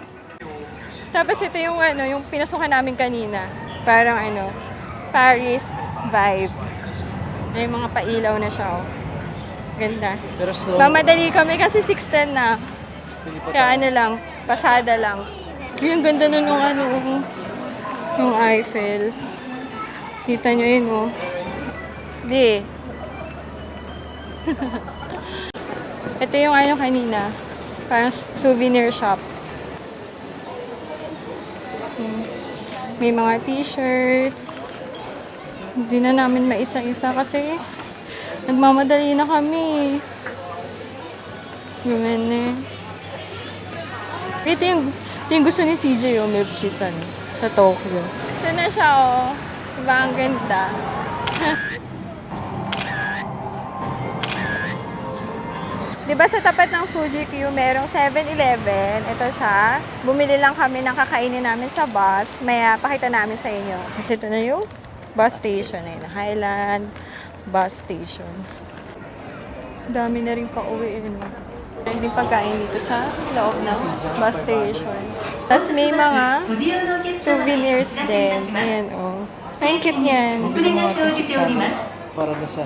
Tapos ito yung yung pinasukan namin kanina. Parang Paris vibe. May mga pailaw na siya Ganda. Pero slow. Mamadali kami kasi 6:10 na. Kaya lang. Pasada lang. Yung ganda nun yung ano, yung Eiffel. Kita nyo yun, oh. Di. Ito yung ano kanina. Parang souvenir shop. May mga t-shirts. Hindi na namin maisa-isa kasi nagmamadali na kami. Gumene. Ito yung gusto ni CJ, yung milk cheese ano, sa Tokyo. Ito na siya, oh. Diba ang ganda? Diba sa tapat ng Fuji Q, merong 7-Eleven. Ito siya. Bumili lang kami ng kakainin namin sa bus. Maya, pakita namin sa inyo. Kasi ito na yung bus station. Ayun, Highland Bus Station. Dami na rin pa uwi. Meron din pagkain dito sa loob ng bus station. Tapos may mga souvenirs din. Ayan, oh. Ang cute niyan. Para na sa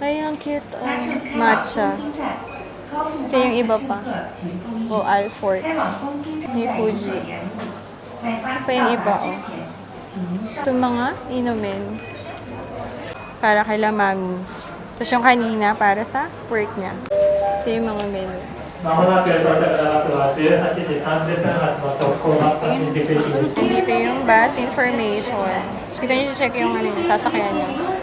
Ay, ang cute. Oh. Matcha. Ito yung iba pa. O, Alfort. May Fuji. Ito yung iba, oh. Ito mga inumin. Para kay Mami. Tapos yung kanina, para sa work niya. Ito yung mga menu. まもなく到着のバスは18時30分発の直行バスと新宿駅です。 Dito yung bus information. Dito nyo check yung ano, sasakyan nyo.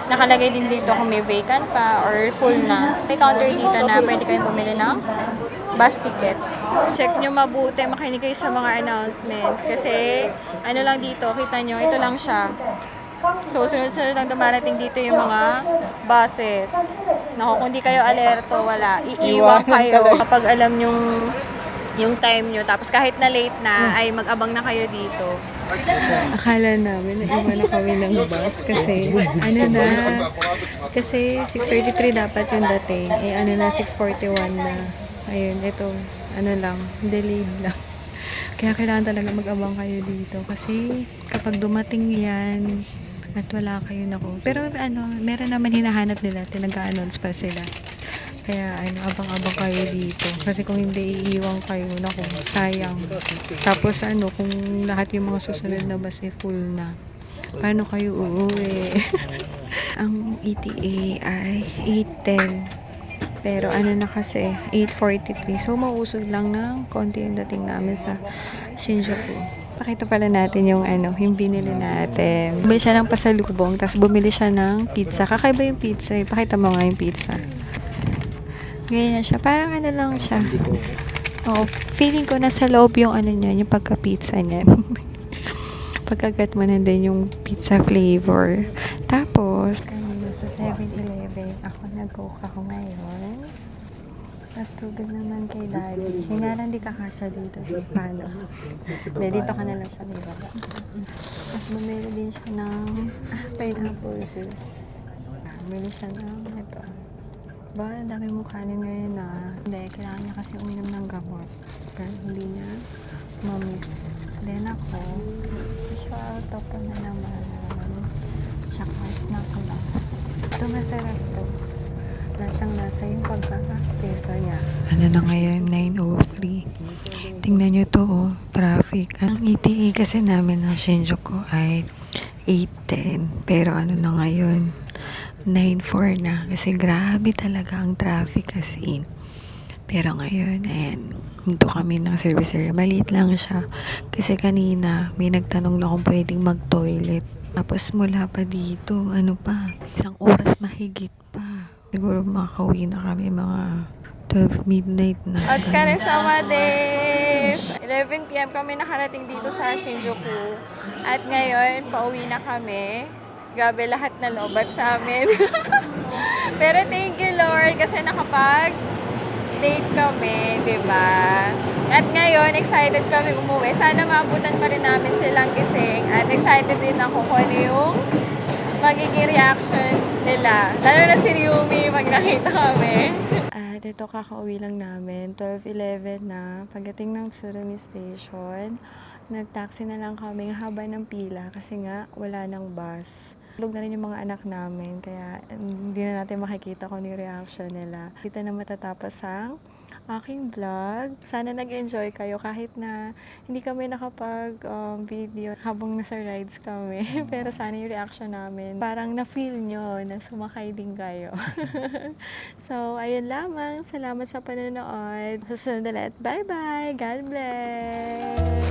Nakalagay din dito kung may vacant pa or full na. May counter dito na pwede kayong bumili ng bus ticket. Check nyo mabuti, makinig kayo sa mga announcements. Kasi ano lang dito, kita nyo, ito lang siya. So, sunod-sunod lang dumarating dito yung mga buses. Naku, kung di kayo alerto, wala. Iiwan kayo kapag alam yung time nyo. Tapos kahit na late na, ay mag-abang na kayo dito. Akala namin na iwan na kami ng bus kasi ano na, kasi 6:33 dapat yung dating. Eh ano na, 6:41 na. Ayun, ito, ano lang, delayed lang. Kaya kailangan talaga mag-abang kayo dito kasi kapag dumating yan at wala kayo, nako. Pero ano, meron naman hinahanap nila, tinag-announce pa sila. Kaya ano, abang-abang kayo dito. Kasi kung hindi iiwan kayo, nako, sayang. Tapos ano, kung lahat yung mga susunod na bus full na, paano kayo uuwi? Ang ETA ay 8:10. Pero ano na kasi, 8:43. So, mausog lang ng konti yung dating namin sa Shinjuku. Pakita pala natin yung ano, yung binili natin. Bumili siya ng pasalubong, tapos bumili siya ng pizza. Kakaiba yung pizza eh. Pakita mo nga yung pizza. Ganyan siya. Parang ano lang siya. Oh, feeling ko nasa loob yung ano niya, yung pagka-pizza niya. Pagkagat mo na din yung pizza flavor. Tapos, kanina sa 7-Eleven, ako nag-coke ako ngayon. Tapos tubig naman kay Daddy. Yung nga lang di kakasya dito. Paano? Dito ka na lang sa may baba. Tapos bumili din siya ng pineapple juice. Bumili siya ng ito. Ba, dami mo kanin ngayon na. Hindi, kailangan niya kasi uminom ng gamot. Pero hindi niya mamiss. Then ako, shout out ko na naman. Tsaka snack lang. Ito masarap to. Lasang-lasa yung pagkakakeso niya. Ano na ngayon? 9:03. Tingnan nyo to, oh. Traffic. Ang ETA kasi namin ng Shinjuku ay 8:10. Pero ano na ngayon? 9:04 na. Kasi grabe talaga ang traffic as in. Pero ngayon, ayan. Dito kami ng service area. Maliit lang siya. Kasi kanina, may nagtanong na kung pwedeng mag-toilet. Tapos mula pa dito, ano pa, 1 oras mahigit pa. Siguro makakauwi na kami mga 12 midnight na. Otsukare sama desu! 11 p.m. kami nakarating dito sa Shinjuku. At ngayon, pauwi na kami. Grabe lahat na lobat sa amin. Pero thank you Lord kasi nakapag-date kami, di ba? At ngayon, excited kami umuwi. Sana maabutan pa rin namin silang gising. At excited din ako kung ano yung magiging reaction nila. Lalo na si Ryumi pag nakita kami. At ito kakauwi lang namin. 12:11 na. Pagdating ng Tsurumi Station, nag-taxi na lang kami haba ng pila kasi nga wala ng bus. Tulog na rin yung mga anak namin kaya hindi na natin makikita kung yung reaction nila. Kita na matatapos ang aking vlog. Sana nag-enjoy kayo kahit na hindi kami nakapag-video habang nasa rides kami. Pero sana yung reaction namin, parang na-feel nyo na sumakay din kayo. So, ayun lamang. Salamat sa panonood. Susunod ulit. Bye-bye! God bless!